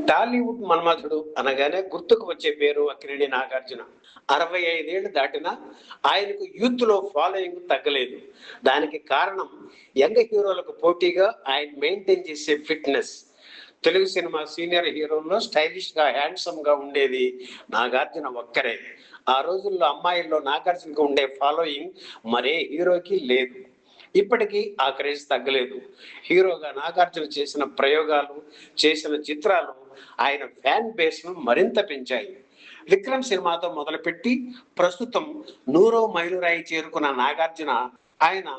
టాలీవుడ్ మన్మథుడు అనగానే గుర్తుకు వచ్చే పేరు అక్కినేని నాగార్జున. 65 ఏళ్ళు దాటినా ఆయనకు యూత్ లో ఫాలోయింగ్ తగ్గలేదు. దానికి కారణం యంగ్ హీరోలకు పోటీగా ఆయన మెయింటైన్ చేసే ఫిట్నెస్. తెలుగు సినిమా సీనియర్ హీరోల్లో స్టైలిష్ గా హ్యాండ్సమ్ గా ఉండేది నాగార్జున ఒక్కరే. ఆ రోజుల్లో అమ్మాయిల్లో నాగార్జునకు ఉండే ఫాలోయింగ్ మరే హీరోకి లేదు. ఇప్పటికీ ఆ క్రేజ్ తగ్గలేదు. హీరోగా నాగార్జున చేసిన ప్రయోగాలు, చేసిన చిత్రాలు ఆయన ఫ్యాన్ బేస్ ను మరింత పెంచాయి. విక్రమ్ సినిమాతో మొదలుపెట్టి ప్రస్తుతం 100వ మైలురాయి చేరుకున్న నాగార్జున, ఆయన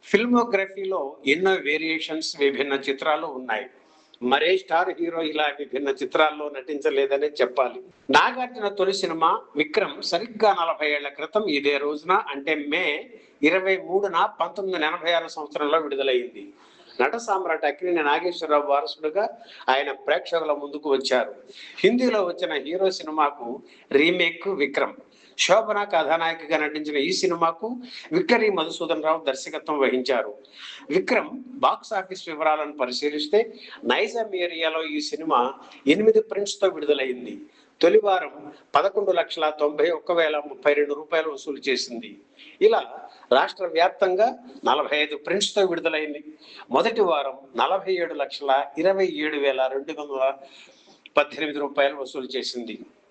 ఫిల్మోగ్రఫీలో ఎన్నో వేరియేషన్స్, విభిన్న చిత్రాలు ఉన్నాయి. మరే స్టార్ హీరో ఇలా విభిన్న చిత్రాల్లో నటించలేదనే చెప్పాలి. నాగార్జున తొలి సినిమా విక్రమ్ సరిగ్గా 40 ఏళ్ల క్రితం ఇదే రోజున, అంటే మే 23న 1986 సంవత్సరంలో విడుదలైంది. నట సామ్రాట్ అక్కినేని నాగేశ్వరరావు వారసుడుగా ఆయన ప్రేక్షకుల ముందుకు వచ్చారు. హిందీలో వచ్చిన హీరో సినిమాకు రీమేక్ విక్రమ్. శోభన కథానాయికగా నటించిన ఈ సినిమాకు విక్టరీ మధుసూదన్ రావు దర్శకత్వం వహించారు. విక్రమ్ బాక్స్ ఆఫీస్ వివరాలను పరిశీలిస్తే నైజాం ఏరియాలో ఈ సినిమా 8 ప్రింట్స్ తో విడుదలైంది. తొలి వారం 11,91,032 రూపాయలు వసూలు చేసింది. ఇలా రాష్ట్ర వ్యాప్తంగా 45 ప్రింట్స్ తో విడుదలైంది. మొదటి వారం 47,27,218 రూపాయలు వసూలు చేసింది.